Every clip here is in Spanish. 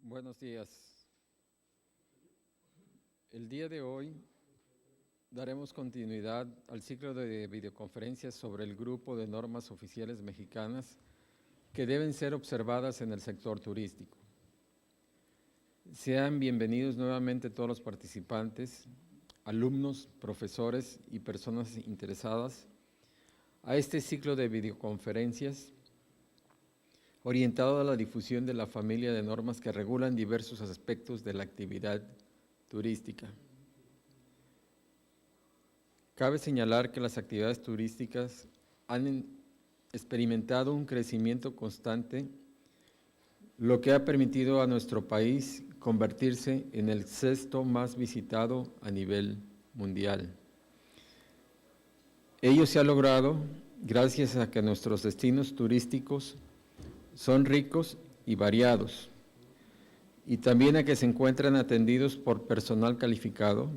Buenos días. El día de hoy daremos continuidad al ciclo de videoconferencias sobre el grupo de normas oficiales mexicanas que deben ser observadas en el sector turístico. Sean bienvenidos nuevamente todos los participantes, alumnos, profesores y personas interesadas a este ciclo de videoconferencias orientado a la difusión de la familia de normas que regulan diversos aspectos de la actividad turística. Cabe señalar que las actividades turísticas han experimentado un crecimiento constante, lo que ha permitido a nuestro país convertirse en el sexto más visitado a nivel mundial. Ello se ha logrado gracias a que nuestros destinos turísticos son ricos y variados, y también a que se encuentran atendidos por personal calificado,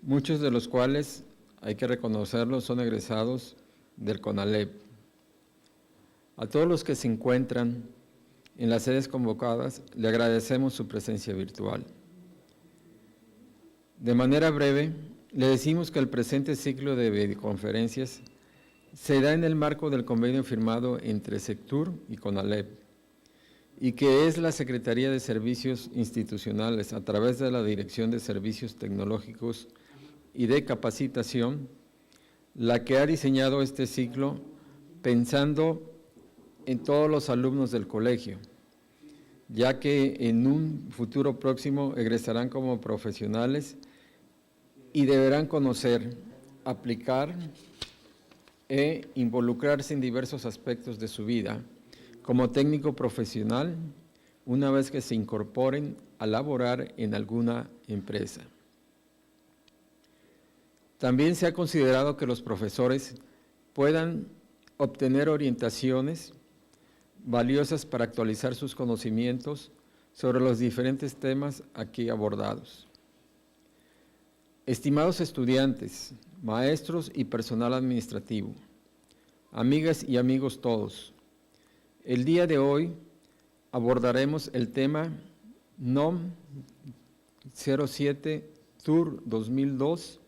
muchos de los cuales, hay que reconocerlo, son egresados del CONALEP. A todos los que se encuentran en las sedes convocadas, le agradecemos su presencia virtual. De manera breve, le decimos que el presente ciclo de videoconferencias se da en el marco del convenio firmado entre Sectur y CONALEP, y que es la Secretaría de Servicios Institucionales, a través de la Dirección de Servicios Tecnológicos y de Capacitación, la que ha diseñado este ciclo pensando en todos los alumnos del colegio, ya que en un futuro próximo egresarán como profesionales y deberán conocer, aplicar e involucrarse en diversos aspectos de su vida como técnico profesional una vez que se incorporen a laborar en alguna empresa. También se ha considerado que los profesores puedan obtener orientaciones valiosas para actualizar sus conocimientos sobre los diferentes temas aquí abordados. Estimados estudiantes, maestros y personal administrativo, amigas y amigos todos, el día de hoy abordaremos el tema NOM 07 TUR 2002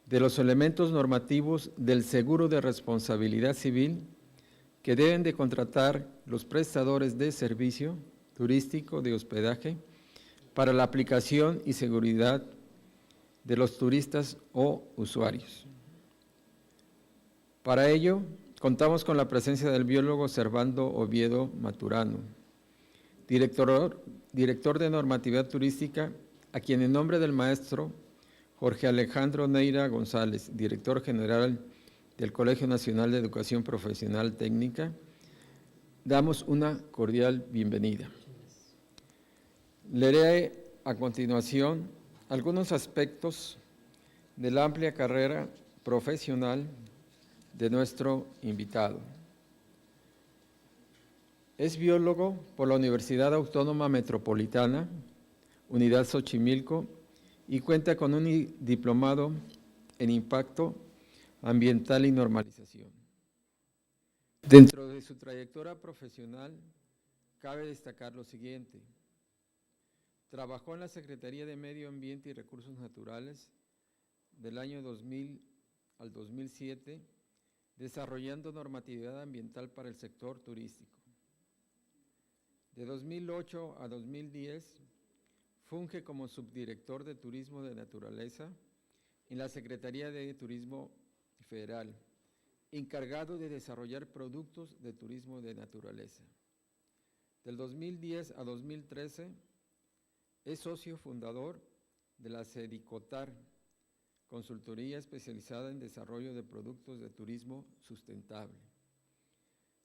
de los elementos normativos del seguro de responsabilidad civil que deben de contratar los prestadores de servicio turístico de hospedaje para la aplicación y seguridad de los turistas o usuarios. Para ello, contamos con la presencia del biólogo Servando Oviedo Maturano, director de normatividad turística, a quien en nombre del maestro Jorge Alejandro Neira González, director general del Colegio Nacional de Educación Profesional Técnica, damos una cordial bienvenida. Leeré a continuación algunos aspectos de la amplia carrera profesional de nuestro invitado. Es biólogo por la Universidad Autónoma Metropolitana, Unidad Xochimilco, y cuenta con un diplomado en impacto ambiental y normalización. Dentro de su trayectoria profesional, cabe destacar lo siguiente. Trabajó en la Secretaría de Medio Ambiente y Recursos Naturales del año 2000 al 2007, desarrollando normatividad ambiental para el sector turístico. De 2008 a 2010, funge como subdirector de Turismo de Naturaleza en la Secretaría de Turismo Federal, encargado de desarrollar productos de turismo de naturaleza. Del 2010 a 2013, es socio fundador de la Sedicotar, consultoría especializada en desarrollo de productos de turismo sustentable.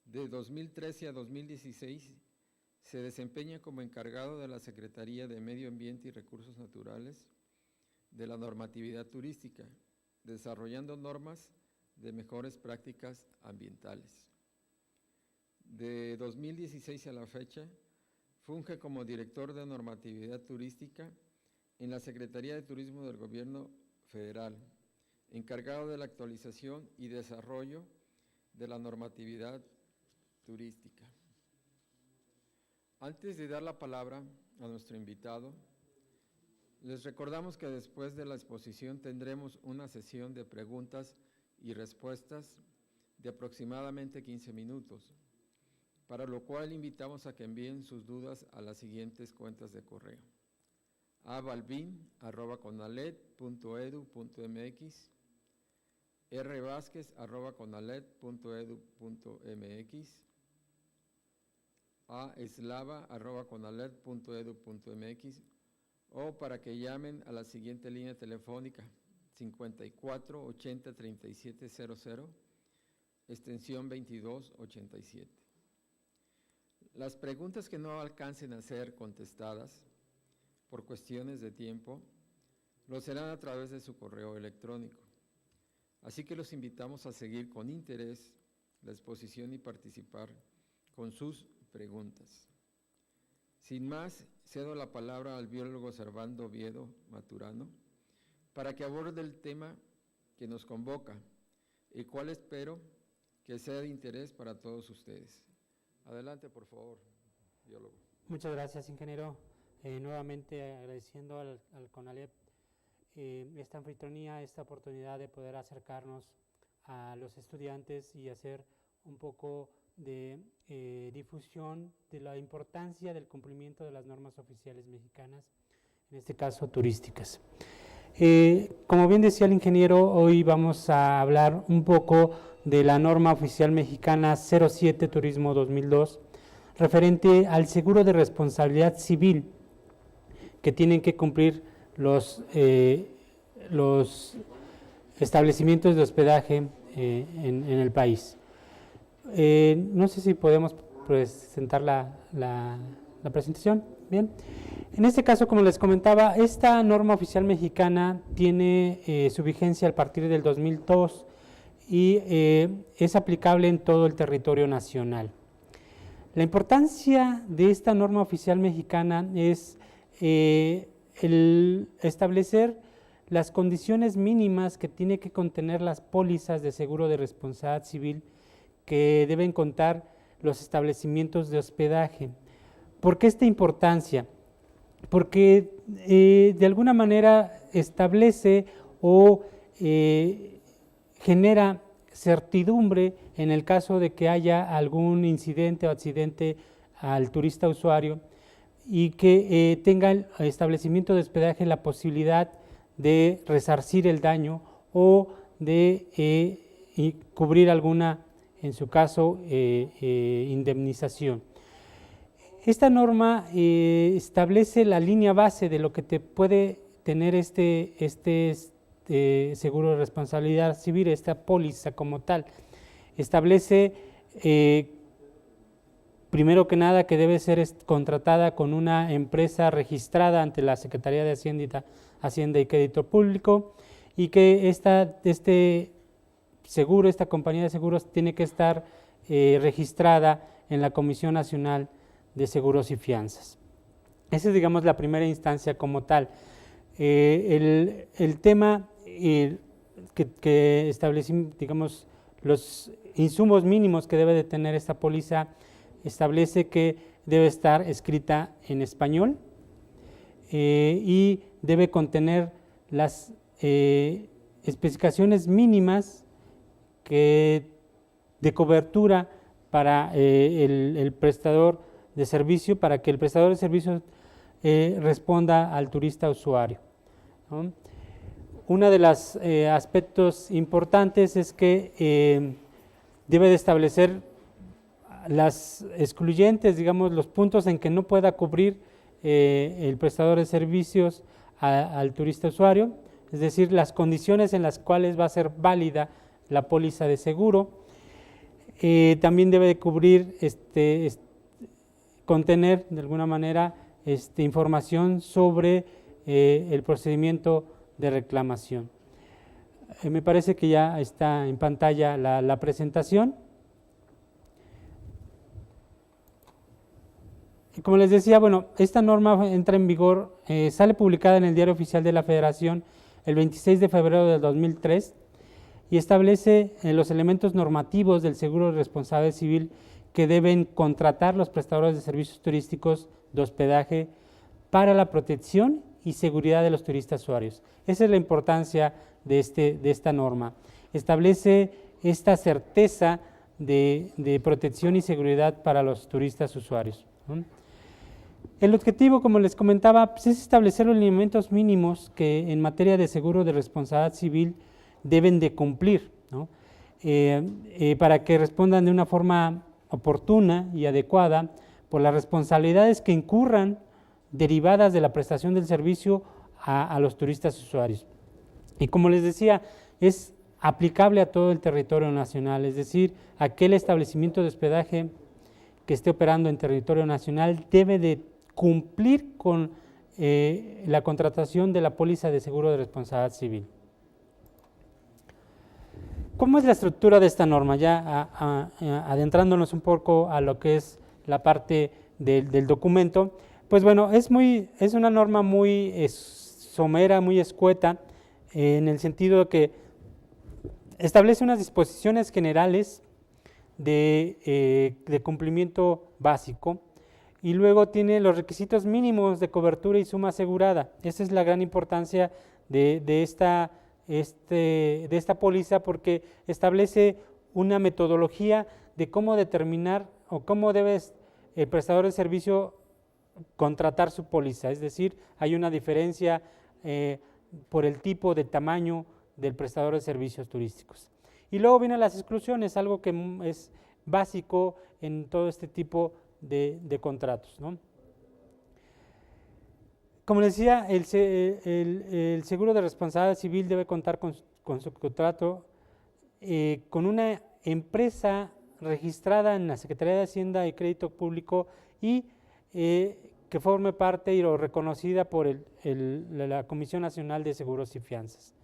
De 2013 a 2016, se desempeña como encargado de la Secretaría de Medio Ambiente y Recursos Naturales de la normatividad turística, desarrollando normas de mejores prácticas ambientales. De 2016 a la fecha, funge como director de normatividad turística en la Secretaría de Turismo del Gobierno Federal, encargado de la actualización y desarrollo de la normatividad turística. Antes de dar la palabra a nuestro invitado, les recordamos que después de la exposición tendremos una sesión de preguntas y respuestas de aproximadamente 15 minutos, para lo cual invitamos a que envíen sus dudas a las siguientes cuentas de correo: abalvin@conaled.edu.mx, rvasquez@conaled.edu.mx, aeslava@conaled.edu.mx, o para que llamen a la siguiente línea telefónica 54 80 37 00, extensión 2287. Las preguntas que no alcancen a ser contestadas por cuestiones de tiempo lo serán a través de su correo electrónico. Así que los invitamos a seguir con interés la exposición y participar con sus preguntas. Sin más, cedo la palabra al biólogo Servando Oviedo Maturano para que aborde el tema que nos convoca, el cual espero que sea de interés para todos ustedes. Adelante, por favor, biólogo. Muchas gracias, ingeniero. Nuevamente agradeciendo al CONALED esta anfitrionía, esta oportunidad de poder acercarnos a los estudiantes y hacer un poco de difusión de la importancia del cumplimiento de las normas oficiales mexicanas, en este caso turísticas. Como bien decía el ingeniero, hoy vamos a hablar un poco de la norma oficial mexicana 07 Turismo 2002, referente al seguro de responsabilidad civil que tienen que cumplir los establecimientos de hospedaje en el país. No sé si podemos presentar la presentación. Bien. En este caso, como les comentaba, esta norma oficial mexicana tiene su vigencia a partir del 2002 y es aplicable en todo el territorio nacional. La importancia de esta norma oficial mexicana es el establecer las condiciones mínimas que tiene que contener las pólizas de seguro de responsabilidad civil que deben contar los establecimientos de hospedaje. ¿Por qué esta importancia? Porque de alguna manera establece o genera certidumbre en el caso de que haya algún incidente o accidente al turista usuario y que tenga el establecimiento de hospedaje la posibilidad de resarcir el daño o de cubrir alguna, en su caso, indemnización. Esta norma establece la línea base de lo que te puede tener este seguro de responsabilidad civil, esta póliza como tal. Establece, primero que nada, que debe ser contratada con una empresa registrada ante la Secretaría de Hacienda y Crédito Público, y que este seguro, esta compañía de seguros, tiene que estar registrada en la Comisión Nacional de Seguros y Fianzas. Esa es, digamos, la primera instancia como tal. El tema que establecimos, digamos, los insumos mínimos que debe de tener esta póliza, establece que debe estar escrita en español y debe contener las especificaciones mínimas de cobertura para el prestador de servicio, para que el prestador de servicio responda al turista usuario, ¿no? Uno de los aspectos importantes es que debe de establecer las excluyentes, digamos, los puntos en que no pueda cubrir el prestador de servicios al turista usuario, es decir, las condiciones en las cuales va a ser válida la póliza de seguro. También debe de cubrir, contener de alguna manera información sobre el procedimiento de reclamación. Me parece que ya está en pantalla la presentación. Y como les decía, bueno, esta norma entra en vigor, sale publicada en el Diario Oficial de la Federación el 26 de febrero del 2003 y establece los elementos normativos del seguro de responsabilidad civil que deben contratar los prestadores de servicios turísticos de hospedaje para la protección y seguridad de los turistas usuarios. Esa es la importancia de esta norma. Establece esta certeza de protección y seguridad para los turistas usuarios, ¿no? El objetivo, como les comentaba, pues es establecer los lineamientos mínimos que en materia de seguro de responsabilidad civil deben de cumplir, ¿no? Para que respondan de una forma oportuna y adecuada por las responsabilidades que incurran derivadas de la prestación del servicio a los turistas usuarios. Y como les decía, es aplicable a todo el territorio nacional, es decir, aquel establecimiento de hospedaje que esté operando en territorio nacional debe de cumplir con la contratación de la póliza de seguro de responsabilidad civil. ¿Cómo es la estructura de esta norma? Ya adentrándonos un poco a lo que es la parte del documento, pues bueno, es una norma muy somera, muy escueta, en el sentido de que establece unas disposiciones generales de cumplimiento básico y luego tiene los requisitos mínimos de cobertura y suma asegurada. Esa es la gran importancia de esta póliza, porque establece una metodología de cómo determinar o cómo debe el prestador de servicio contratar su póliza, es decir, hay una diferencia por el tipo de tamaño del prestador de servicios turísticos. Y luego vienen las exclusiones, algo que es básico en todo este tipo de contratos, ¿no? Como les decía, el seguro de responsabilidad civil debe contar con su contrato con una empresa registrada en la Secretaría de Hacienda y Crédito Público y que forme parte o reconocida por la Comisión Nacional de Seguros y Fianzas.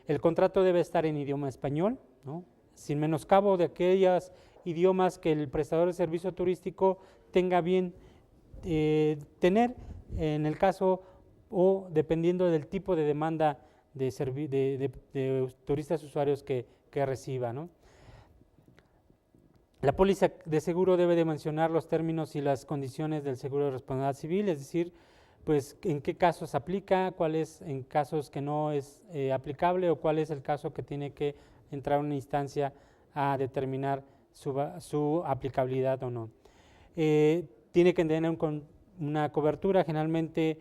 El contrato debe estar en idioma español, ¿no? Sin menoscabo de aquellos idiomas que el prestador de servicio turístico tenga bien tener, en el caso o dependiendo del tipo de demanda de turistas usuarios que reciba, ¿no? La póliza de seguro debe de mencionar los términos y las condiciones del seguro de responsabilidad civil, es decir, pues en qué casos aplica, cuál es en casos que no es aplicable o cuál es el caso que tiene que entrar a una instancia a determinar su aplicabilidad o no. Tiene que tener una cobertura, generalmente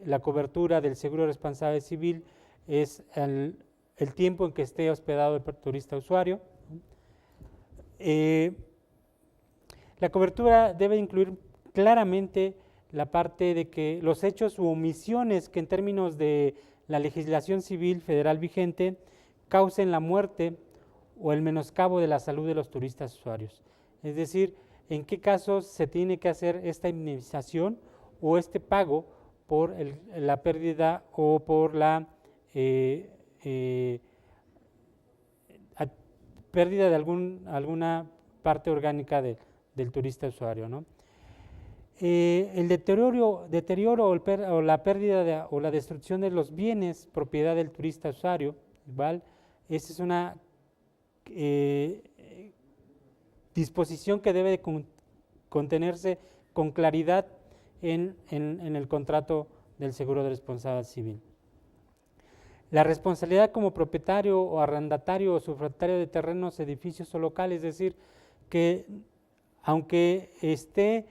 la cobertura del seguro de responsabilidad civil es el tiempo en que esté hospedado el turista usuario. La cobertura debe incluir claramente la parte de que los hechos u omisiones que en términos de la legislación civil federal vigente causen la muerte o el menoscabo de la salud de los turistas usuarios. Es decir, en qué casos se tiene que hacer esta indemnización o este pago por la pérdida o por la pérdida de alguna parte orgánica del turista usuario, ¿no? El deterioro o la pérdida o la destrucción de los bienes propiedad del turista usuario, igual, esa es una disposición que debe de contenerse con claridad en el contrato del seguro de responsabilidad civil. La responsabilidad como propietario o arrendatario o sufragatario de terrenos, edificios o locales, es decir, que aunque esté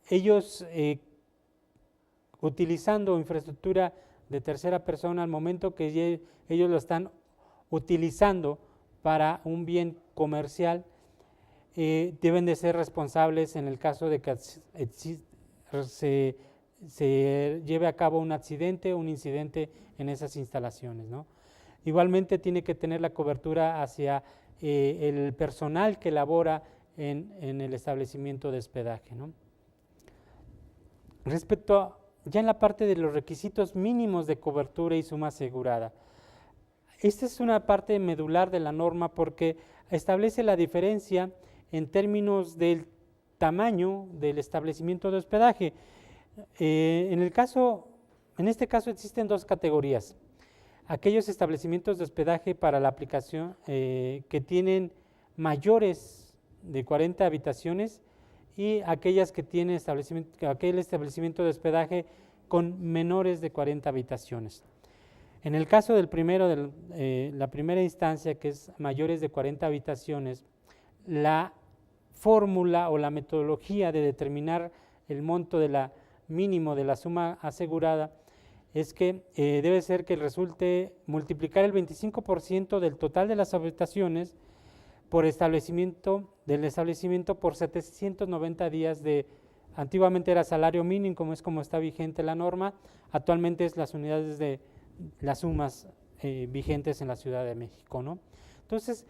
ellos utilizando infraestructura de tercera persona, al momento que ellos lo están utilizando para un bien comercial, deben de ser responsables en el caso de que se lleve a cabo un accidente o un incidente en esas instalaciones, ¿no? Igualmente tiene que tener la cobertura hacia el personal que labora en el establecimiento de hospedaje, ¿no? Ya en la parte de los requisitos mínimos de cobertura y suma asegurada, esta es una parte medular de la norma porque establece la diferencia en términos del tamaño del establecimiento de hospedaje. En este caso existen dos categorías: aquellos establecimientos de hospedaje para la aplicación que tienen mayores habitaciones y aquellas que tienen aquel establecimiento de hospedaje con menores de 40 habitaciones. En el caso del primero, la primera instancia, que es mayores de 40 habitaciones, la fórmula o la metodología de determinar el monto mínimo de la suma asegurada es que debe ser que resulte multiplicar el 25% del total de las habitaciones por del establecimiento por 790 días antiguamente era salario mínimo, como está vigente la norma, actualmente es las unidades de las sumas vigentes en la Ciudad de México, ¿no? Entonces,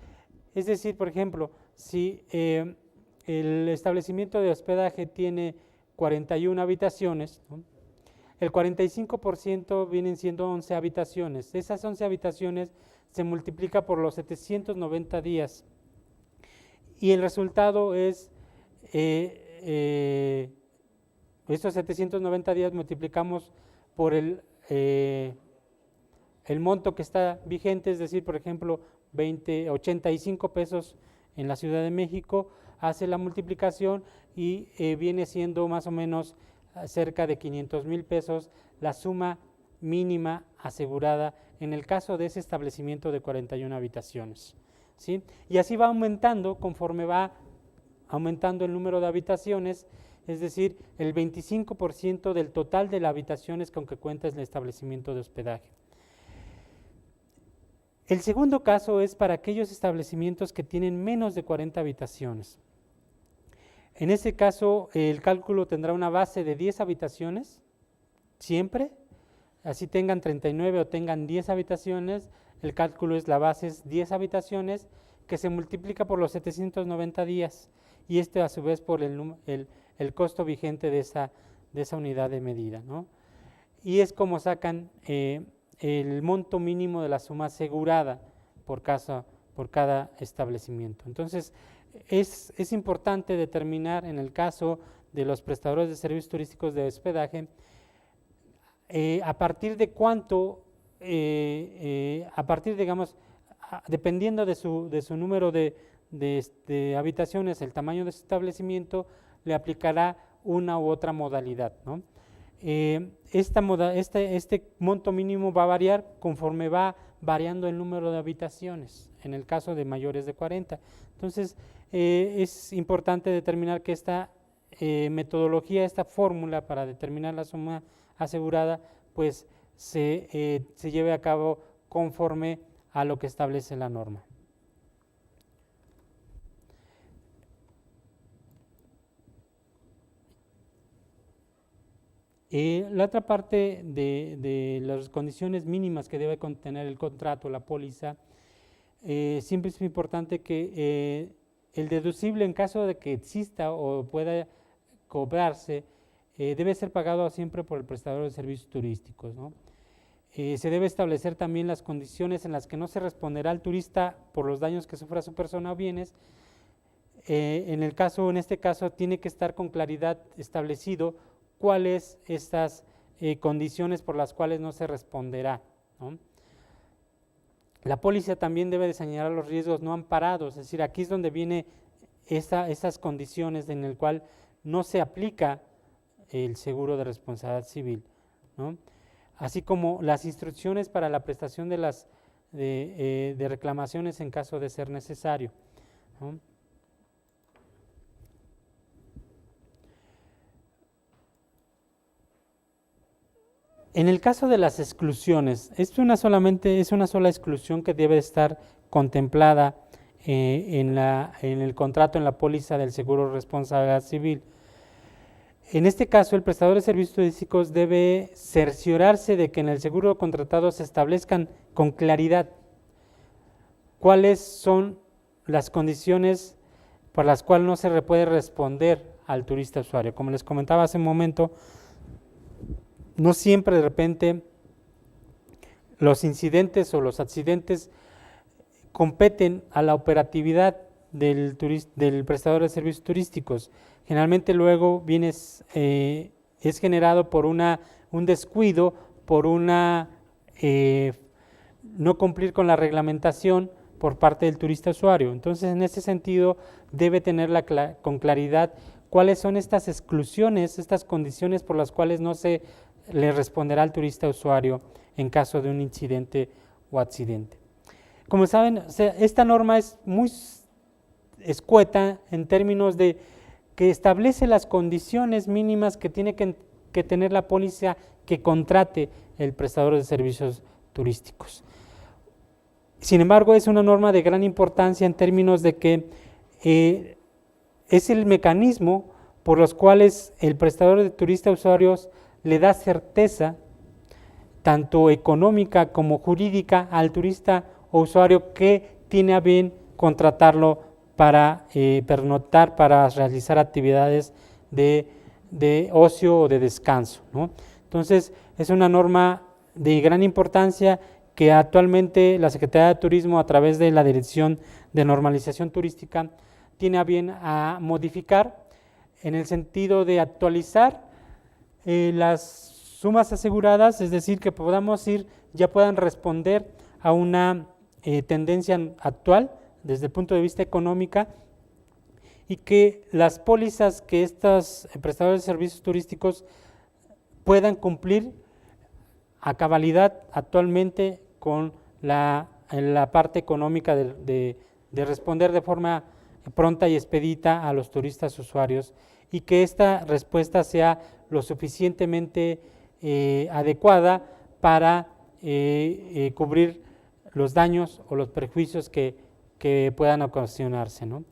es decir, por ejemplo, si el establecimiento de hospedaje tiene 41 habitaciones, ¿no? El 45% vienen siendo 11 habitaciones. Esas 11 habitaciones se multiplica por los 790 días y el resultado es estos 790 días multiplicamos por el monto que está vigente, es decir, por ejemplo, 85 pesos en la Ciudad de México, hace la multiplicación y viene siendo más o menos cerca de 500,000 pesos la suma mínima asegurada en el caso de ese establecimiento de 41 habitaciones, ¿sí? Y así va aumentando conforme va aumentando el número de habitaciones, es decir, el 25% del total de las habitaciones con que cuenta el establecimiento de hospedaje. El segundo caso es para aquellos establecimientos que tienen menos de 40 habitaciones. En ese caso, el cálculo tendrá una base de 10 habitaciones, siempre, así tengan 39 o tengan 10 habitaciones, el cálculo es la base es 10 habitaciones que se multiplica por los 790 días y a su vez por el costo vigente de esa unidad de medida, ¿no? Y es como sacan el monto mínimo de la suma asegurada por cada establecimiento. Entonces, es importante determinar en el caso de los prestadores de servicios turísticos de hospedaje a partir de cuánto, digamos, dependiendo de su número de habitaciones, el tamaño de su establecimiento, le aplicará una u otra modalidad, ¿no? Este monto mínimo va a variar conforme va variando el número de habitaciones, en el caso de mayores de 40. Entonces, es importante determinar que esta metodología, esta fórmula para determinar la suma asegurada, pues se lleve a cabo conforme a lo que establece la norma. La otra parte de las condiciones mínimas que debe contener el contrato, la póliza, siempre es importante que el deducible, en caso de que exista o pueda cobrarse, debe ser pagado siempre por el prestador de servicios turísticos, ¿no? Se debe establecer también las condiciones en las que no se responderá al turista por los daños que sufra su persona o bienes. En este caso tiene que estar con claridad establecido cuáles estas condiciones por las cuales no se responderá, ¿no? La póliza también debe de señalar los riesgos no amparados, es decir, aquí es donde viene esas condiciones en el cual no se aplica el seguro de responsabilidad civil, ¿no? Así como las instrucciones para la prestación de reclamaciones en caso de ser necesario, ¿no? En el caso de las exclusiones, es una sola exclusión que debe estar contemplada en el contrato, en la póliza del seguro de responsabilidad civil. En este caso, el prestador de servicios turísticos debe cerciorarse de que en el seguro contratado se establezcan con claridad cuáles son las condiciones por las cuales no se puede responder al turista usuario. Como les comentaba hace un momento, no siempre de repente los incidentes o los accidentes competen a la operatividad del prestador de servicios turísticos. Generalmente luego es generado por un descuido, por no cumplir con la reglamentación por parte del turista usuario. Entonces, en ese sentido, debe tener con claridad cuáles son estas exclusiones, estas condiciones por las cuales no se le responderá al turista usuario en caso de un incidente o accidente. Como saben, esta norma es muy escueta en términos de que establece las condiciones mínimas que tiene que tener la póliza que contrate el prestador de servicios turísticos. Sin embargo, es una norma de gran importancia en términos de que es el mecanismo por los cuales el prestador de turista usuarios le da certeza, tanto económica como jurídica, al turista o usuario que tiene a bien contratarlo para pernoctar, para realizar actividades de ocio o de descanso, ¿no? Entonces, es una norma de gran importancia que actualmente la Secretaría de Turismo, a través de la Dirección de Normalización Turística, tiene a bien a modificar en el sentido de actualizar las sumas aseguradas, es decir, que ya puedan responder a una tendencia actual desde el punto de vista económica, y que las pólizas que estos prestadores de servicios turísticos puedan cumplir a cabalidad actualmente con la parte económica de responder de forma pronta y expedita a los turistas usuarios, y que esta respuesta sea lo suficientemente adecuada para cubrir los daños o los perjuicios que puedan ocasionarse, ¿no?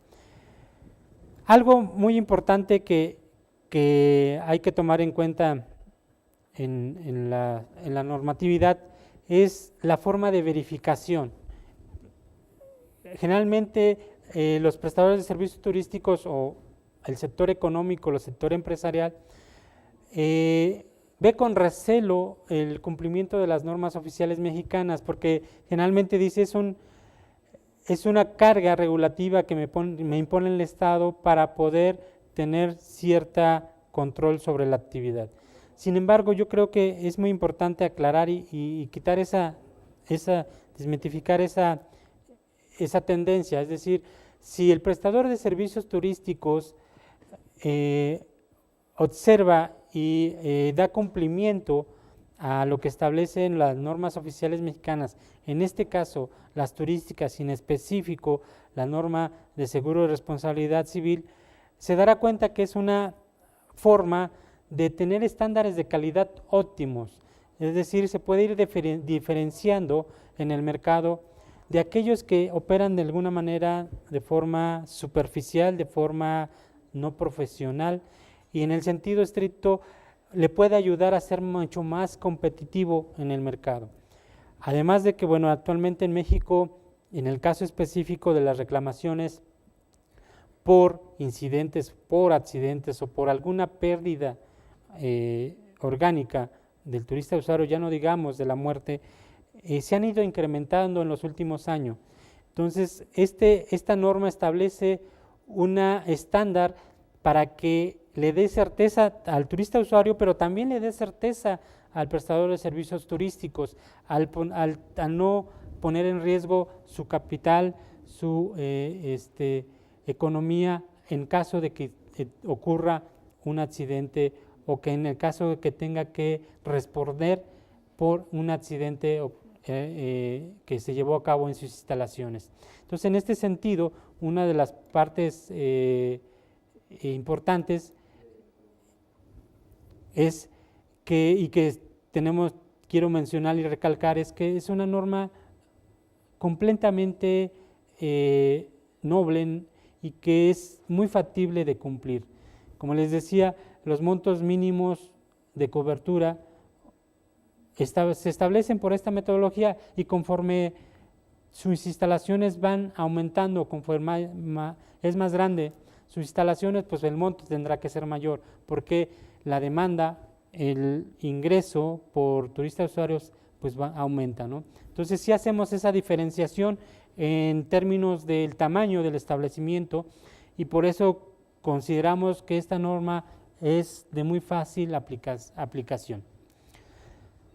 Algo muy importante que hay que tomar en cuenta en la normatividad es la forma de verificación. Generalmente los prestadores de servicios turísticos o el sector económico, el sector empresarial, ve con recelo el cumplimiento de las normas oficiales mexicanas, porque generalmente dice es una carga regulativa que me impone el Estado para poder tener cierta control sobre la actividad. Sin embargo, yo creo que es muy importante aclarar y quitar desmitificar esa tendencia. Es decir, si el prestador de servicios turísticos observa y da cumplimiento a lo que establecen las normas oficiales mexicanas, en este caso las turísticas y en específico la norma de seguro de responsabilidad civil, se dará cuenta que es una forma de tener estándares de calidad óptimos, es decir, se puede ir diferenciando en el mercado de aquellos que operan de alguna manera de forma superficial, de forma no profesional, y en el sentido estricto le puede ayudar a ser mucho más competitivo en el mercado. Además de que, bueno, actualmente en México, en el caso específico de las reclamaciones por incidentes, por accidentes o por alguna pérdida orgánica del turista usuario, ya no digamos de la muerte, se han ido incrementando en los últimos años. Entonces, esta norma establece un estándar para que le dé certeza al turista usuario, pero también le dé certeza al prestador de servicios turísticos, al no poner en riesgo su capital, su economía, en caso de que ocurra un accidente o que en el caso de que tenga que responder por un accidente que se llevó a cabo en sus instalaciones. Entonces, en este sentido, una de las partes importantes es quiero mencionar y recalcar, es que es una norma completamente noble y que es muy factible de cumplir. Como les decía, los montos mínimos de cobertura se establecen por esta metodología, y conforme sus instalaciones van aumentando, conforme es más grande sus instalaciones, pues el monto tendrá que ser mayor, porque la demanda, el ingreso por turistas usuarios pues aumenta, ¿no? Entonces, si hacemos esa diferenciación en términos del tamaño del establecimiento, y por eso consideramos que esta norma es de muy fácil aplicación.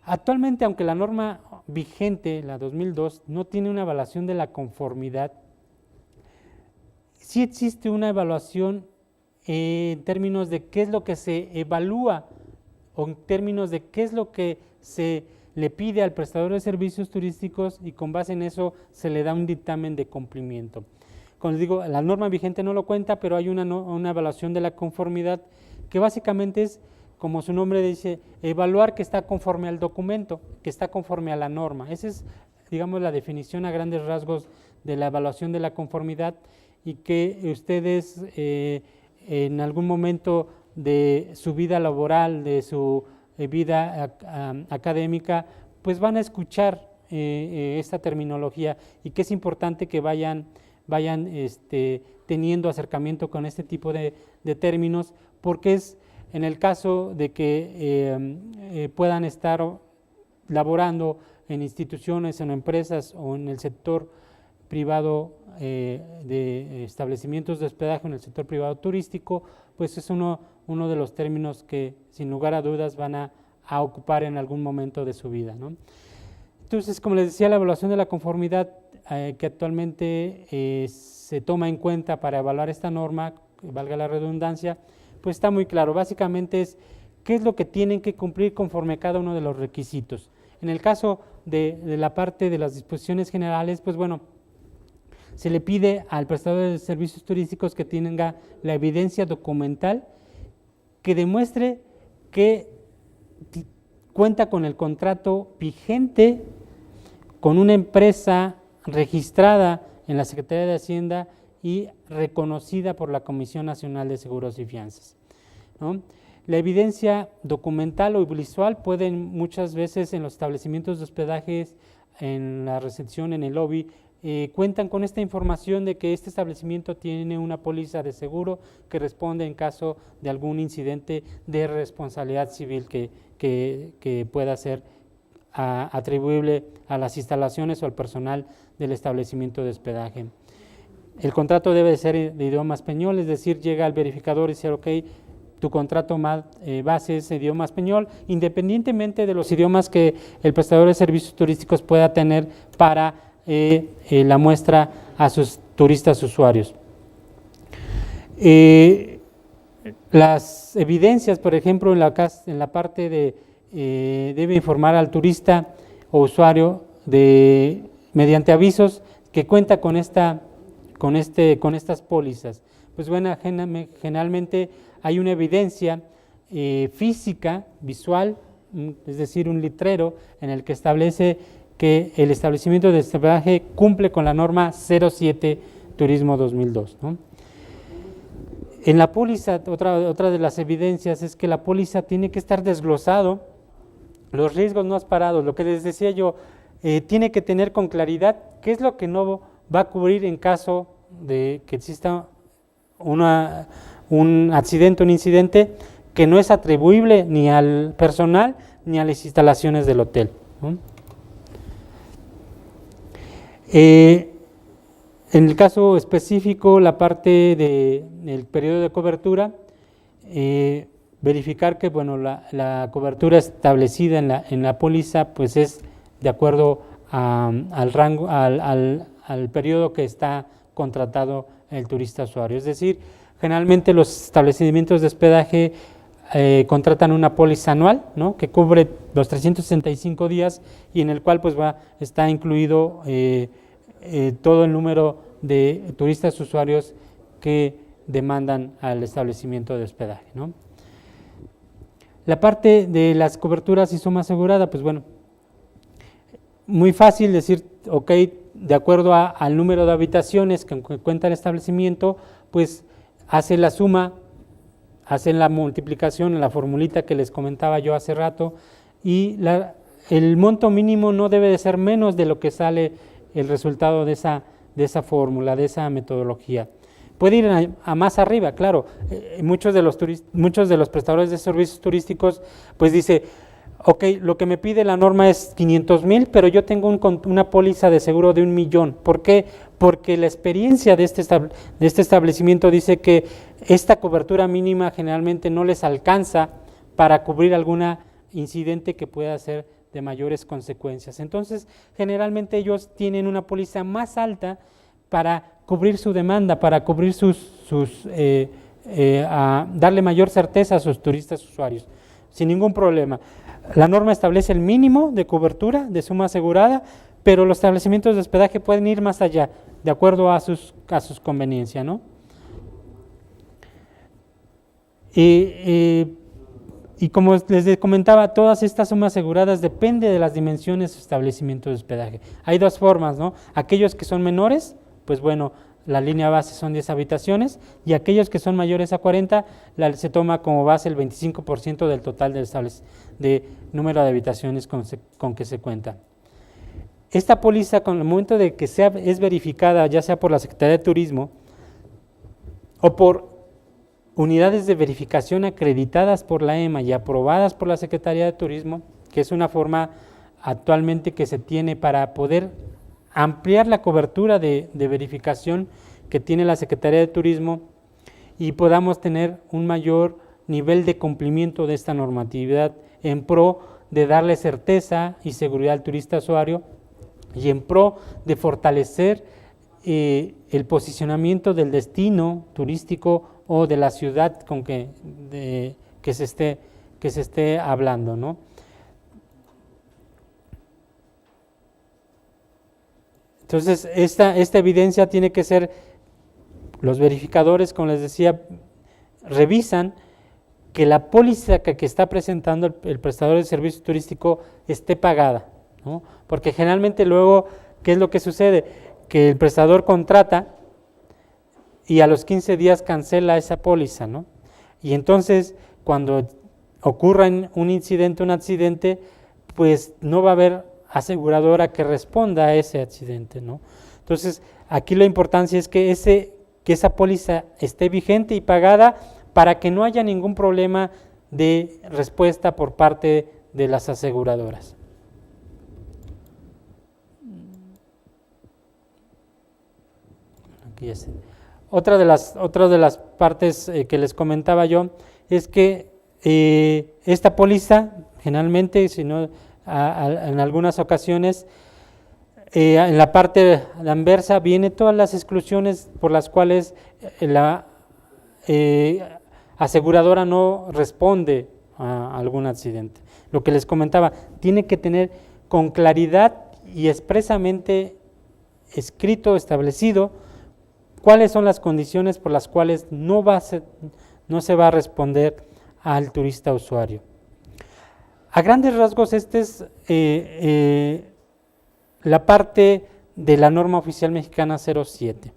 Actualmente, aunque la norma vigente, la 2002, no tiene una evaluación de la conformidad, sí existe una evaluación en términos de qué es lo que se evalúa o en términos de qué es lo que se le pide al prestador de servicios turísticos y con base en eso se le da un dictamen de cumplimiento. Como les digo, la norma vigente no lo cuenta, pero hay una evaluación de la conformidad que básicamente es, como su nombre dice, evaluar que está conforme al documento, que está conforme a la norma. Esa es, digamos, la definición a grandes rasgos de la evaluación de la conformidad, y que ustedes en algún momento de su vida laboral, de su vida académica, pues van a escuchar esta terminología, y que es importante que vayan teniendo acercamiento con este tipo de términos, porque es en el caso de que puedan estar laborando en instituciones, en empresas o en el sector privado de establecimientos de hospedaje, en el sector privado turístico, pues es uno de los términos que sin lugar a dudas van a ocupar en algún momento de su vida, ¿no? Entonces, como les decía, la evaluación de la conformidad que actualmente se toma en cuenta para evaluar esta norma, valga la redundancia, pues está muy claro. Básicamente es qué es lo que tienen que cumplir conforme a cada uno de los requisitos. En el caso de la parte de las disposiciones generales, pues bueno, se le pide al prestador de servicios turísticos que tenga la evidencia documental que demuestre que cuenta con el contrato vigente con una empresa registrada en la Secretaría de Hacienda y reconocida por la Comisión Nacional de Seguros y Fianzas, ¿no? La evidencia documental o visual pueden muchas veces en los establecimientos de hospedajes, en la recepción, en el lobby, cuentan con esta información de que este establecimiento tiene una póliza de seguro que responde en caso de algún incidente de responsabilidad civil que pueda ser atribuible a las instalaciones o al personal del establecimiento de hospedaje. El contrato debe ser de idioma español, es decir, llega al verificador y dice, ok, tu contrato base es idioma español, independientemente de los idiomas que el prestador de servicios turísticos pueda tener para la muestra a sus turistas usuarios. Las evidencias, por ejemplo, en la parte de debe informar al turista o usuario mediante avisos que cuenta con estas pólizas. Pues bueno, generalmente hay una evidencia física, visual, es decir, un letrero en el que establece que el establecimiento de hospedaje cumple con la norma 07 Turismo 2002, ¿no? En la póliza, otra de las evidencias es que la póliza tiene que estar desglosado los riesgos no asparados, lo que les decía yo, tiene que tener con claridad qué es lo que no va a cubrir en caso de que exista un accidente, un incidente que no es atribuible ni al personal ni a las instalaciones del hotel, ¿no? En el caso específico, la parte del periodo de cobertura, verificar que bueno, la cobertura establecida en la póliza pues es de acuerdo al rango, al periodo que está contratado el turista usuario. Es decir, generalmente los establecimientos de hospedaje contratan una póliza anual, ¿no?, que cubre los 365 días y en el cual pues está incluido todo el número de turistas usuarios que demandan al establecimiento de hospedaje, ¿no? La parte de las coberturas y suma asegurada, pues bueno, muy fácil decir, ok, de acuerdo al número de habitaciones que cuenta el establecimiento, pues hace la suma, hacen la multiplicación en la formulita que les comentaba yo hace rato, y el monto mínimo no debe de ser menos de lo que sale el resultado de esa fórmula, de esa metodología. Puede ir a más arriba, claro. Muchos de los prestadores de servicios turísticos pues dice, ok, lo que me pide la norma es 500,000, pero yo tengo una póliza de seguro de 1,000,000. ¿Por qué? Porque la experiencia de este establecimiento dice que esta cobertura mínima generalmente no les alcanza para cubrir algún incidente que pueda ser de mayores consecuencias. Entonces, generalmente ellos tienen una póliza más alta para cubrir su demanda, para cubrir darle mayor certeza a sus turistas usuarios, sin ningún problema. La norma establece el mínimo de cobertura de suma asegurada, pero los establecimientos de hospedaje pueden ir más allá, de acuerdo a sus conveniencias, ¿no? Y como les comentaba, todas estas sumas aseguradas dependen de las dimensiones de establecimientos de hospedaje. Hay dos formas, ¿no? Aquellos que son menores, pues bueno, la línea base son 10 habitaciones, y aquellos que son mayores a 40, se toma como base el 25% del total de número de habitaciones con que se cuenta. Esta póliza, con el momento de que es verificada, ya sea por la Secretaría de Turismo o por unidades de verificación acreditadas por la EMA y aprobadas por la Secretaría de Turismo, que es una forma actualmente que se tiene para poder ampliar la cobertura de verificación que tiene la Secretaría de Turismo y podamos tener un mayor nivel de cumplimiento de esta normatividad en pro de darle certeza y seguridad al turista usuario y en pro de fortalecer el posicionamiento del destino turístico o de la ciudad con que se esté hablando, ¿no? Entonces, esta evidencia tiene que ser, los verificadores, como les decía, revisan que la póliza que está presentando el prestador de servicio turístico esté pagada, ¿no? Porque generalmente luego, ¿qué es lo que sucede? Que el prestador contrata y a los 15 días cancela esa póliza, ¿no? Y entonces, cuando ocurra un accidente, pues no va a haber aseguradora que responda a ese accidente, ¿no? Entonces, aquí la importancia es que esa póliza esté vigente y pagada para que no haya ningún problema de respuesta por parte de las aseguradoras. Aquí ya sé. Otra de las partes que les comentaba yo es que esta póliza, generalmente, si no, en algunas ocasiones, en la parte anversa viene todas las exclusiones por las cuales la aseguradora no responde a algún accidente. Lo que les comentaba, tiene que tener con claridad y expresamente escrito, establecido, cuáles son las condiciones por las cuales no se va a responder al turista usuario. A grandes rasgos, esta es la parte de la norma oficial mexicana 07.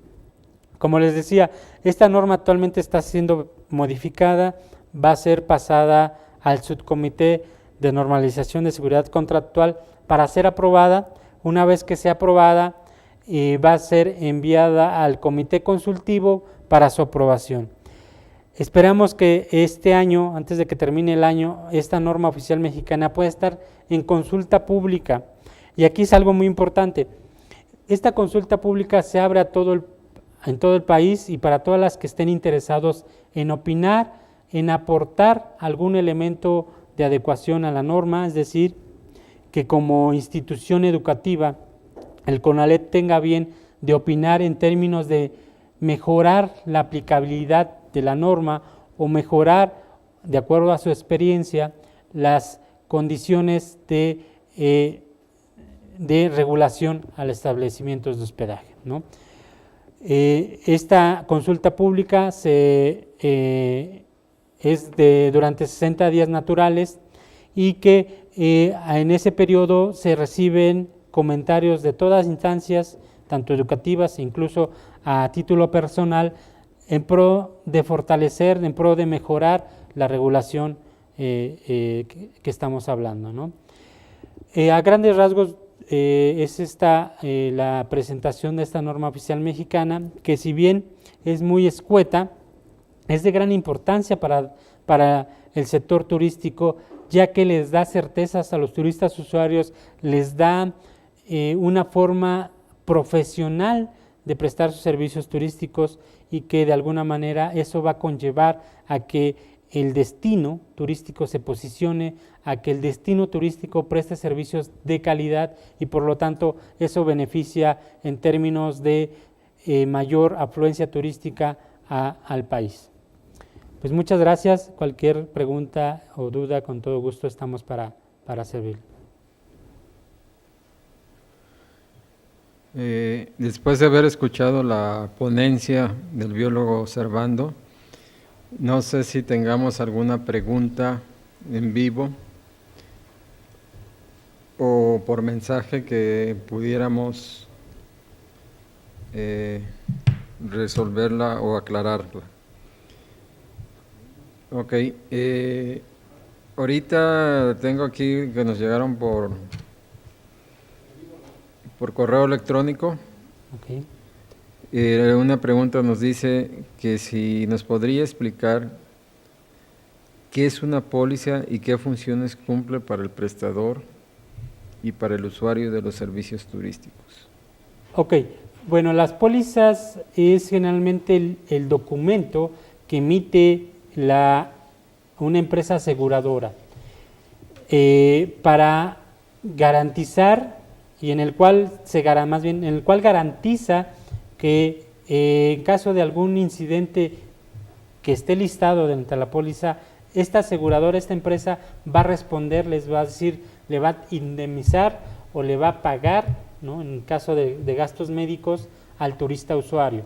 Como les decía, esta norma actualmente está siendo modificada, va a ser pasada al subcomité de normalización de seguridad contractual para ser aprobada. Una vez que sea aprobada, va a ser enviada al comité consultivo para su aprobación. Esperamos que este año, antes de que termine el año, esta norma oficial mexicana pueda estar en consulta pública. Y aquí es algo muy importante. Esta consulta pública se abre en todo el país y para todas las que estén interesados en opinar, en aportar algún elemento de adecuación a la norma, es decir, que como institución educativa el CONALEP tenga bien de opinar en términos de mejorar la aplicabilidad de la norma o mejorar, de acuerdo a su experiencia, las condiciones de regulación a los establecimientos de hospedaje, ¿no? Esta consulta pública es durante 60 días naturales y que en ese periodo se reciben comentarios de todas instancias, tanto educativas, incluso a título personal, en pro de fortalecer, en pro de mejorar la regulación que estamos hablando, ¿no? A grandes rasgos es esta la presentación de esta norma oficial mexicana, que si bien es muy escueta, es de gran importancia para el sector turístico, ya que les da certezas a los turistas usuarios, les da una forma profesional de prestar sus servicios turísticos y que de alguna manera eso va a conllevar a que el destino turístico se posicione a que el destino turístico preste servicios de calidad y por lo tanto eso beneficia en términos de mayor afluencia turística al país. Pues muchas gracias. Cualquier pregunta o duda, con todo gusto estamos para servir. Después de haber escuchado la ponencia del biólogo Servando, no sé si tengamos alguna pregunta en vivo o por mensaje que pudiéramos resolverla o aclararla. Ok, ahorita tengo aquí que nos llegaron por correo electrónico. Okay. Una pregunta nos dice que si nos podría explicar qué es una póliza y qué funciones cumple para el prestador y para el usuario de los servicios turísticos. Ok, bueno, las pólizas es generalmente el documento que emite una empresa aseguradora para garantizar y en el cual garantiza que en caso de algún incidente que esté listado dentro de la póliza, esta aseguradora, esta empresa va a responder, les va a decir, le va a indemnizar o le va a pagar, ¿no?, en caso de gastos médicos al turista usuario.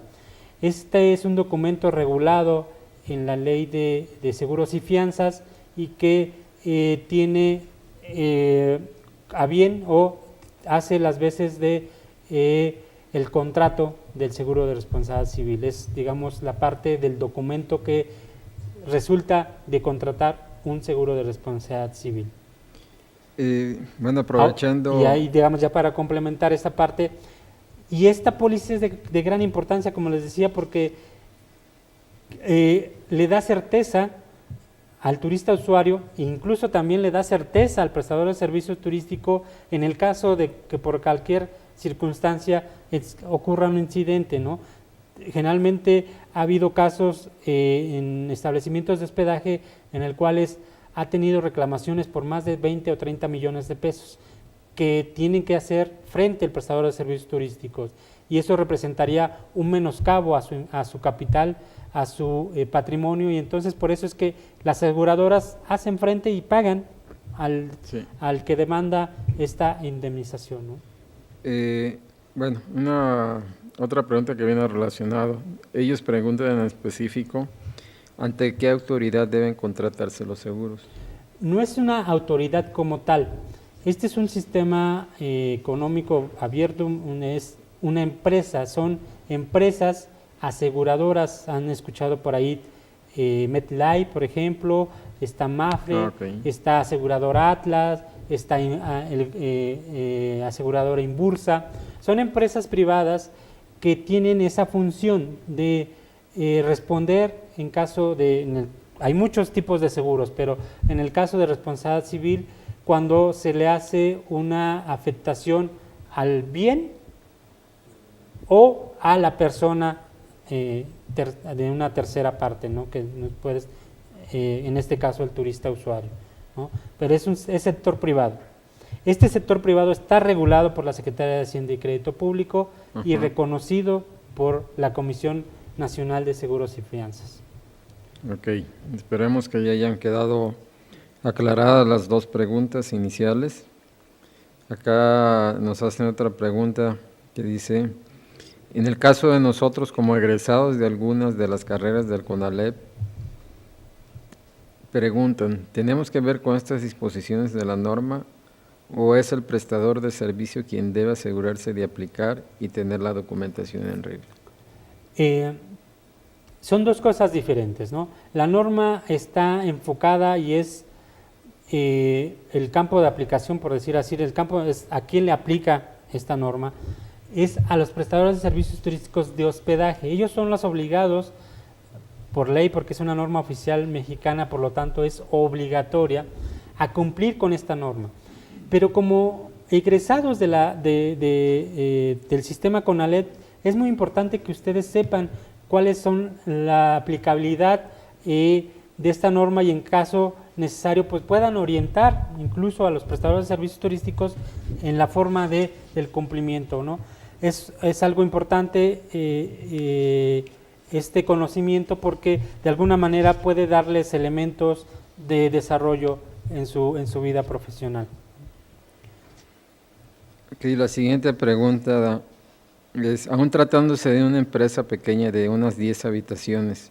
Este es un documento regulado en la Ley de Seguros y Fianzas y que tiene a bien o hace las veces de el contrato del seguro de responsabilidad civil. Es, digamos, la parte del documento que resulta de contratar un seguro de responsabilidad civil. Bueno, aprovechando... Y ahí, digamos, ya para complementar esta parte, y esta póliza es de gran importancia, como les decía, porque le da certeza al turista usuario e incluso también le da certeza al prestador de servicio turístico en el caso de que por cualquier circunstancia ocurra un incidente, ¿no? Generalmente ha habido casos en establecimientos de hospedaje en el cuales ha tenido reclamaciones por más de 20 o 30 millones de pesos que tienen que hacer frente al prestador de servicios turísticos y eso representaría un menoscabo a su capital, a su patrimonio y entonces por eso es que las aseguradoras hacen frente y pagan al que demanda esta indemnización, ¿no? Bueno, otra pregunta que viene relacionado. Ellos preguntan en específico, ¿ante qué autoridad deben contratarse los seguros? No es una autoridad como tal. Este es un sistema económico abierto, es una empresa, son empresas aseguradoras. Han escuchado por ahí MetLife, por ejemplo, está Mafre, está aseguradora Atlas, está aseguradora Inbursa. Son empresas privadas que tienen esa función de responder en caso de... hay muchos tipos de seguros, pero en el caso de responsabilidad civil, cuando se le hace una afectación al bien o a la persona de una tercera parte, ¿no?, que puedes, en este caso el turista usuario, ¿no? Pero es sector privado. Este sector privado está regulado por la Secretaría de Hacienda y Crédito Público y reconocido por la Comisión Nacional de Seguros y Fianzas. Ok, esperemos que ya hayan quedado aclaradas las dos preguntas iniciales. Acá nos hacen otra pregunta que dice, en el caso de nosotros como egresados de algunas de las carreras del CONALEP, preguntan, ¿tenemos que ver con estas disposiciones de la norma o es el prestador de servicio quien debe asegurarse de aplicar y tener la documentación en regla? Son dos cosas diferentes, ¿no? La norma está enfocada y es el campo de aplicación, por decir así, el campo es a quién le aplica esta norma, es a los prestadores de servicios turísticos de hospedaje. Ellos son los obligados por ley, porque es una norma oficial mexicana, por lo tanto es obligatoria a cumplir con esta norma. Pero como egresados del sistema CONALEP, es muy importante que ustedes sepan cuáles son la aplicabilidad de esta norma y en caso necesario pues puedan orientar incluso a los prestadores de servicios turísticos en la forma del cumplimiento, ¿no? Es algo importante este conocimiento porque de alguna manera puede darles elementos de desarrollo en su vida profesional. Okay, la siguiente pregunta es, aún tratándose de una empresa pequeña de unas 10 habitaciones,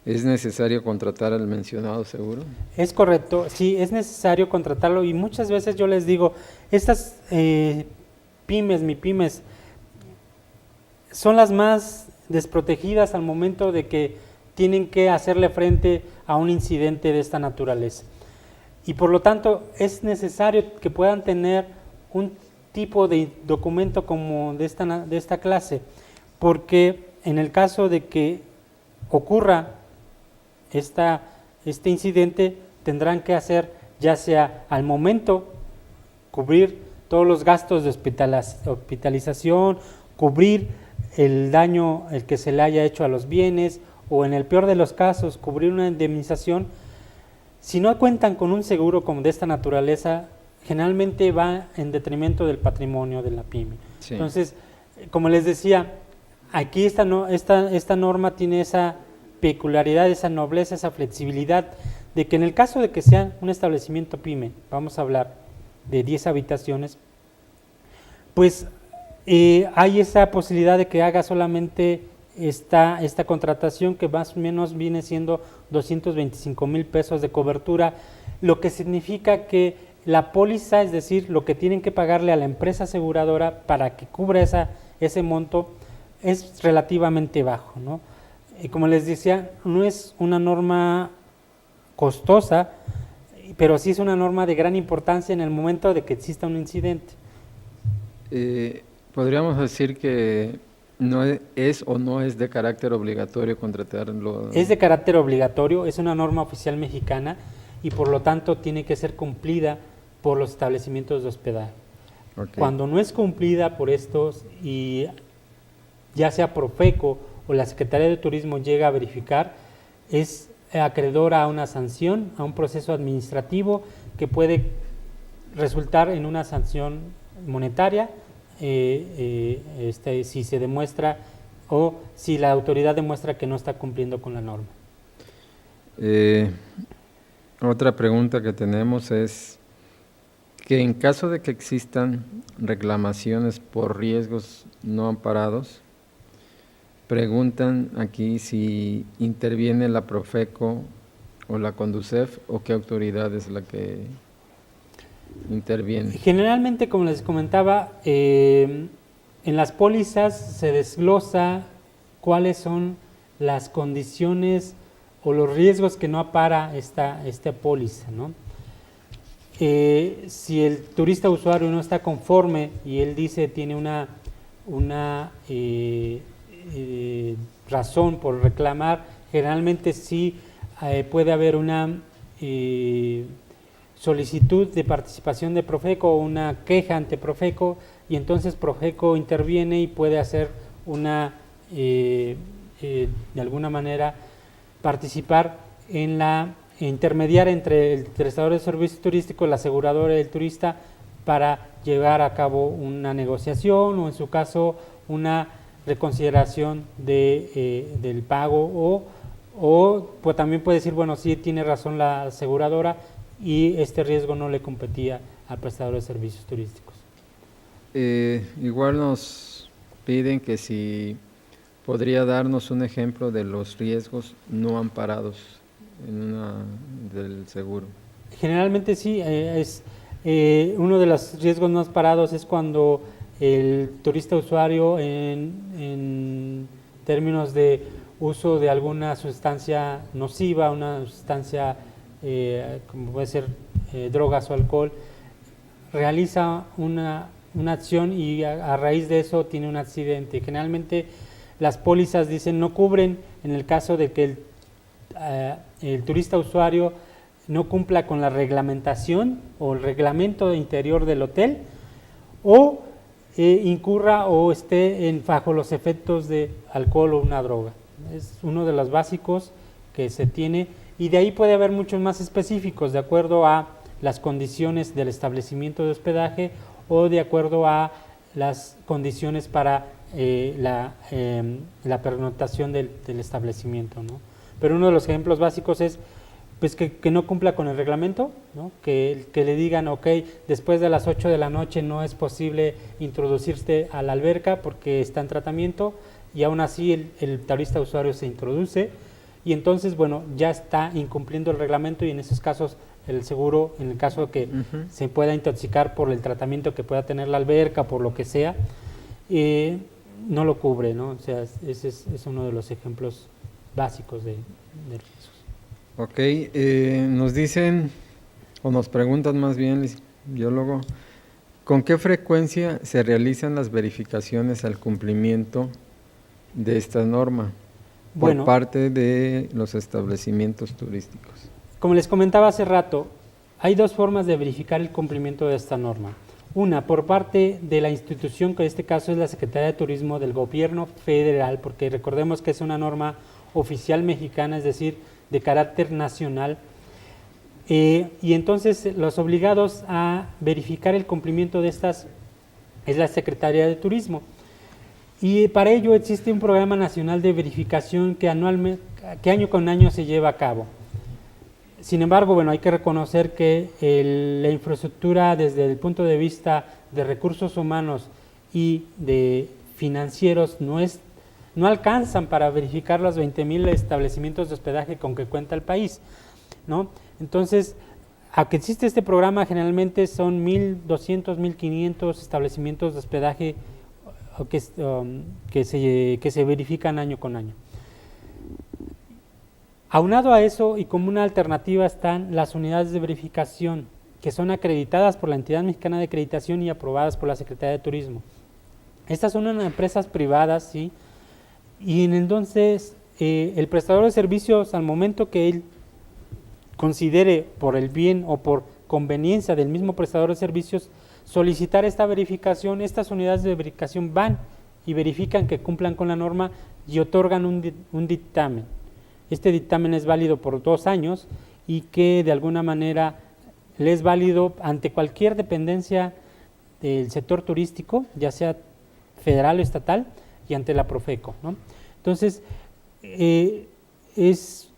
¿es necesario contratar al mencionado seguro? Es correcto, sí, es necesario contratarlo y muchas veces yo les digo, estas MIPYMES, son las más desprotegidas al momento de que tienen que hacerle frente a un incidente de esta naturaleza. Y por lo tanto es necesario que puedan tener un tipo de documento como de esta clase, porque en el caso de que ocurra este incidente, tendrán que hacer, ya sea al momento, cubrir todos los gastos de hospitalización, cubrir el daño el que se le haya hecho a los bienes, o en el peor de los casos, cubrir una indemnización. Si no cuentan con un seguro como de esta naturaleza, generalmente va en detrimento del patrimonio de la pyme. Sí. Entonces, como les decía, aquí esta norma tiene esa peculiaridad, esa nobleza, esa flexibilidad, de que en el caso de que sea un establecimiento pyme, vamos a hablar de 10 habitaciones, pues hay esa posibilidad de que haga solamente esta contratación, que más o menos viene siendo 225,000 pesos de cobertura, lo que significa que la póliza, es decir, lo que tienen que pagarle a la empresa aseguradora para que cubra ese monto, es relativamente bajo, ¿no? Y como les decía, no es una norma costosa, pero sí es una norma de gran importancia en el momento de que exista un incidente. ¿Podríamos decir que no es o no es de carácter obligatorio contratarlo? Es de carácter obligatorio, es una norma oficial mexicana y por lo tanto tiene que ser cumplida por los establecimientos de hospedaje. Okay. Cuando no es cumplida por estos, y ya sea Profeco o la Secretaría de Turismo llega a verificar, es acreedora a una sanción, a un proceso administrativo que puede resultar en una sanción monetaria, si se demuestra o si la autoridad demuestra que no está cumpliendo con la norma. Otra pregunta que tenemos es que en caso de que existan reclamaciones por riesgos no amparados, preguntan aquí si interviene la Profeco o la Conducef o qué autoridad es la que interviene. Generalmente, como les comentaba, en las pólizas se desglosa cuáles son las condiciones o los riesgos que no ampara esta póliza, ¿no? Si el turista usuario no está conforme y él dice tiene una razón por reclamar, generalmente sí puede haber una solicitud de participación de Profeco o una queja ante Profeco, y entonces Profeco interviene y puede hacer de alguna manera participar en intermediar entre el prestador de servicios turísticos, la aseguradora y el turista para llevar a cabo una negociación o en su caso una reconsideración del pago o pues también puede decir, bueno, sí tiene razón la aseguradora y este riesgo no le competía al prestador de servicios turísticos. Igual nos piden que si podría darnos un ejemplo de los riesgos no amparados del seguro. Generalmente sí, uno de los riesgos no amparados es cuando el turista usuario en términos de uso de alguna sustancia nociva, una sustancia como puede ser drogas o alcohol, realiza una acción y a raíz de eso tiene un accidente. Generalmente las pólizas dicen no cubren en el caso de que el turista usuario no cumpla con la reglamentación o el reglamento interior del hotel o incurra o esté bajo los efectos de alcohol o una droga. Es uno de los básicos que se tiene y de ahí puede haber muchos más específicos de acuerdo a las condiciones del establecimiento de hospedaje o de acuerdo a las condiciones para la pernoctación del establecimiento, ¿no? Pero uno de los ejemplos básicos es pues que no cumpla con el reglamento, ¿no? Que le digan, ok, después de las 8 de la noche no es posible introducirse a la alberca porque está en tratamiento, y aún así el turista usuario se introduce, y entonces, bueno, ya está incumpliendo el reglamento, y en esos casos el seguro, en el caso de que se pueda intoxicar por el tratamiento que pueda tener la alberca, por lo que sea, no lo cubre, ¿no? O sea, ese es uno de los ejemplos básicos de riesgos. Ok, nos dicen, o nos preguntan más bien, biólogo, ¿con qué frecuencia se realizan las verificaciones al cumplimiento de esta norma por parte de los establecimientos turísticos? Como les comentaba hace rato, hay dos formas de verificar el cumplimiento de esta norma. Una, por parte de la institución, que en este caso es la Secretaría de Turismo del Gobierno Federal, porque recordemos que es una norma oficial mexicana, es decir, de carácter nacional, y entonces los obligados a verificar el cumplimiento de estas es la Secretaría de Turismo. Y para ello existe un programa nacional de verificación que año con año se lleva a cabo. Sin embargo, bueno, hay que reconocer que la infraestructura desde el punto de vista de recursos humanos y de financieros no alcanzan para verificar los 20,000 establecimientos de hospedaje con que cuenta el país, ¿no? Entonces, aunque existe este programa, generalmente son 1,200, 1,500 establecimientos de hospedaje que se verifican año con año. Aunado a eso, y como una alternativa, están las unidades de verificación, que son acreditadas por la Entidad Mexicana de Acreditación y aprobadas por la Secretaría de Turismo. Estas son empresas privadas, ¿sí? Y entonces el prestador de servicios, al momento que él considere por el bien o por conveniencia del mismo prestador de servicios solicitar esta verificación, estas unidades de verificación van y verifican que cumplan con la norma y otorgan un dictamen. Este dictamen es válido por 2 años y que de alguna manera le es válido ante cualquier dependencia del sector turístico, ya sea federal o estatal, y ante la Profeco, ¿no? Entonces, es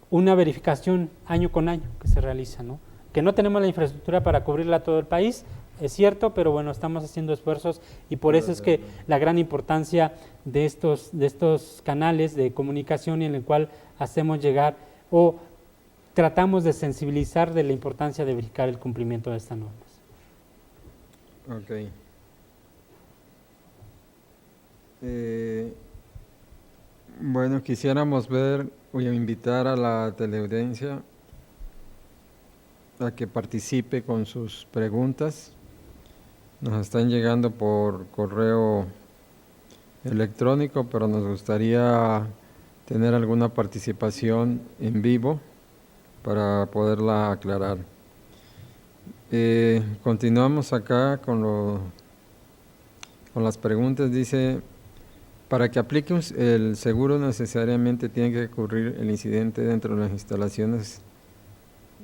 una verificación año con año que se realiza, ¿no? Que no tenemos la infraestructura para cubrirla a todo el país, es cierto, pero bueno, estamos haciendo esfuerzos, y por eso es que la gran importancia de estos canales de comunicación, en el cual hacemos llegar o tratamos de sensibilizar de la importancia de verificar el cumplimiento de estas normas. Ok. Bueno, quisiéramos ver o invitar a la teleaudiencia a que participe con sus preguntas. Nos están llegando por correo electrónico, pero nos gustaría tener alguna participación en vivo para poderla aclarar. Continuamos acá con las preguntas. Dice, para que aplique el seguro necesariamente tiene que ocurrir el incidente dentro de las instalaciones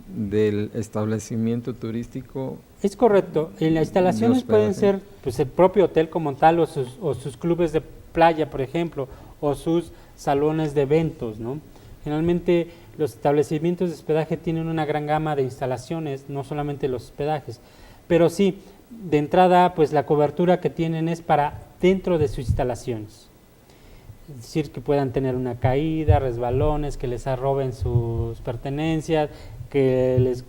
del establecimiento turístico. Es correcto, en las instalaciones pueden ser pues, el propio hotel como tal, o sus clubes de playa, por ejemplo, o sus salones de eventos, ¿no? Generalmente los establecimientos de hospedaje tienen una gran gama de instalaciones, no solamente los hospedajes, pero sí, de entrada, pues la cobertura que tienen es para dentro de sus instalaciones. Es decir, que puedan tener una caída, resbalones, que les roben sus pertenencias, que les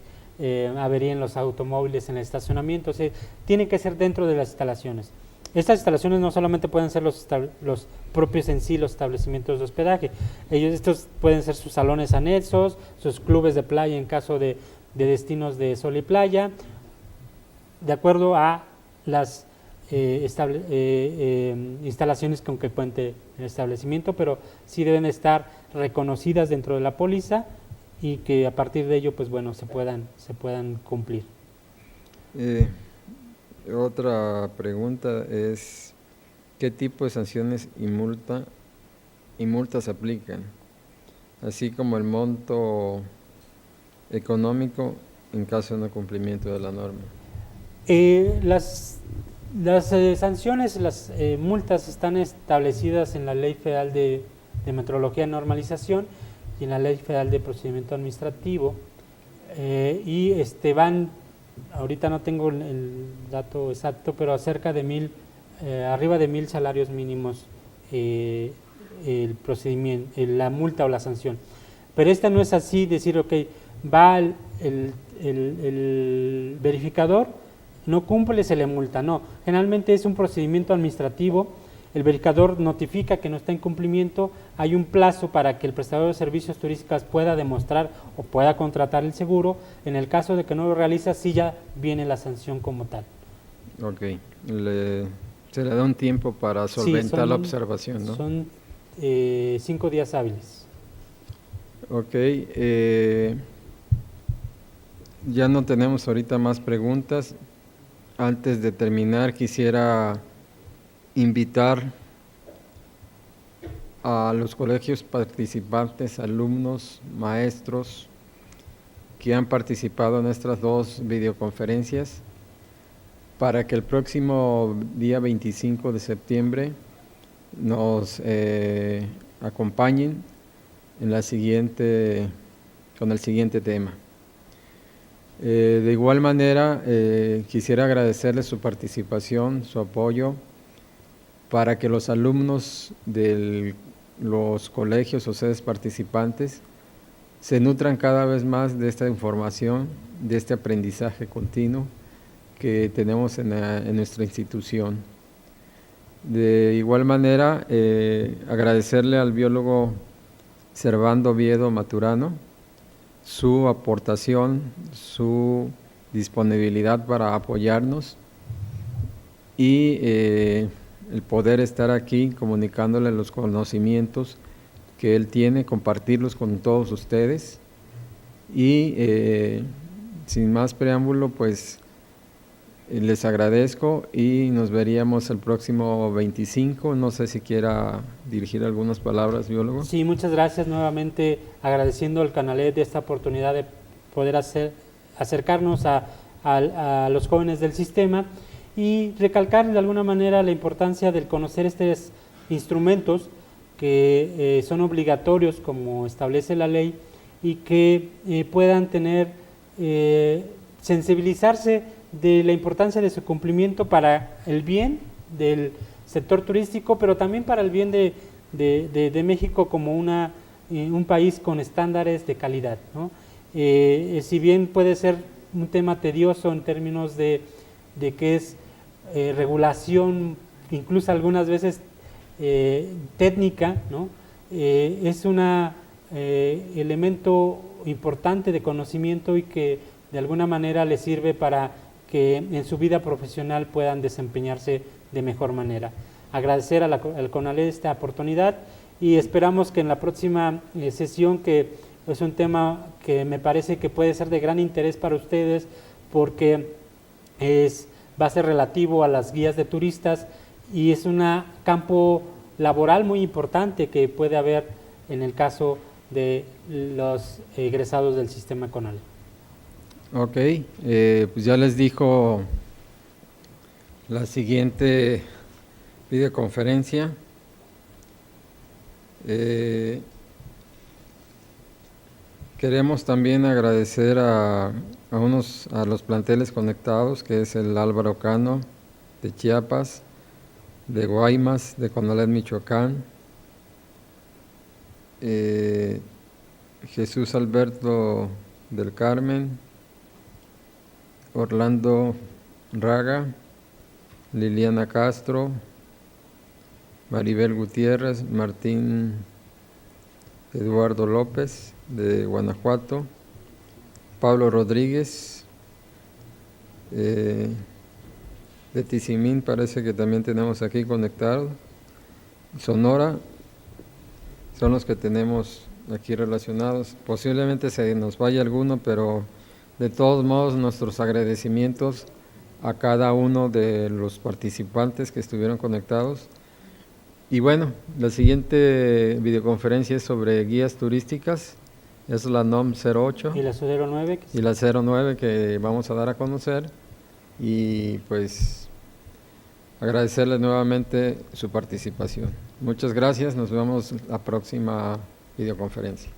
averíen los automóviles en el estacionamiento. O sea, tiene que ser dentro de las instalaciones. Estas instalaciones no solamente pueden ser los propios en sí, los establecimientos de hospedaje. Estos pueden ser sus salones anexos, sus clubes de playa en caso de destinos de sol y playa, de acuerdo a las instalaciones con que cuente el establecimiento, pero sí deben estar reconocidas dentro de la póliza y que a partir de ello, pues bueno, se puedan cumplir. Otra pregunta es, ¿qué tipo de sanciones y multas aplican? así como el monto económico en caso de no cumplimiento de la norma. Las sanciones, las multas están establecidas en la Ley Federal de Metrología y Normalización y en la Ley Federal de Procedimiento Administrativo, y van, ahorita no tengo el dato exacto, pero cerca de arriba de 1,000 salarios mínimos el procedimiento, la multa o la sanción. Pero esta no es así, decir, ok, va el verificador, no cumple, se le multa. No, generalmente es un procedimiento administrativo. El verificador notifica que no está en cumplimiento, hay un plazo para que el prestador de servicios turísticos pueda demostrar o pueda contratar el seguro. En el caso de que no lo realiza, sí ya viene la sanción como tal. Ok, se le da un tiempo para solventar la observación, ¿no? Son 5 días hábiles. Ok, ya no tenemos ahorita más preguntas. Antes de terminar, quisiera invitar a los colegios participantes, alumnos, maestros que han participado en estas 2 videoconferencias para que el próximo día 25 de septiembre nos acompañen en con el siguiente tema. De igual manera, quisiera agradecerles su participación, su apoyo, para que los alumnos de los colegios o sedes participantes se nutran cada vez más de esta información, de este aprendizaje continuo que tenemos en nuestra institución. De igual manera, agradecerle al biólogo Servando Oviedo Maturano su aportación, su disponibilidad para apoyarnos y el poder estar aquí comunicándole los conocimientos que él tiene, compartirlos con todos ustedes. Y sin más preámbulo, pues les agradezco y nos veríamos el próximo 25. No sé si quiera dirigir algunas palabras, biólogo. Sí, muchas gracias nuevamente, agradeciendo al Canalet de esta oportunidad de poder acercarnos a los jóvenes del sistema y recalcar de alguna manera la importancia de conocer estos instrumentos que son obligatorios como establece la ley y que puedan tener, sensibilizarse de la importancia de su cumplimiento para el bien del sector turístico, pero también para el bien de México como un país con estándares de calidad, ¿no? Si bien puede ser un tema tedioso en términos de que es regulación, incluso algunas veces técnica, ¿no? Es un elemento importante de conocimiento y que de alguna manera les sirve para que en su vida profesional puedan desempeñarse de mejor manera. Agradecer al CONALED esta oportunidad y esperamos que en la próxima sesión, que es un tema que me parece que puede ser de gran interés para ustedes porque va a ser relativo a las guías de turistas y es un campo laboral muy importante que puede haber en el caso de los egresados del sistema CONALED. Ok, pues ya les dijo la siguiente videoconferencia. Queremos también agradecer a los planteles conectados, que es el Álvaro Cano de Chiapas, de Guaymas, de CONALED Michoacán, Jesús Alberto del Carmen, Orlando Raga, Liliana Castro, Maribel Gutiérrez, Martín Eduardo López de Guanajuato, Pablo Rodríguez, de Tizimín parece que también tenemos aquí conectado, Sonora, son los que tenemos aquí relacionados. Posiblemente se nos vaya alguno, pero de todos modos nuestros agradecimientos a cada uno de los participantes que estuvieron conectados Y bueno, la siguiente videoconferencia es sobre guías turísticas, es la NOM 08 Y la 09, y la 09 que vamos a dar a conocer. Y pues agradecerles nuevamente su participación. Muchas gracias, nos vemos la próxima videoconferencia.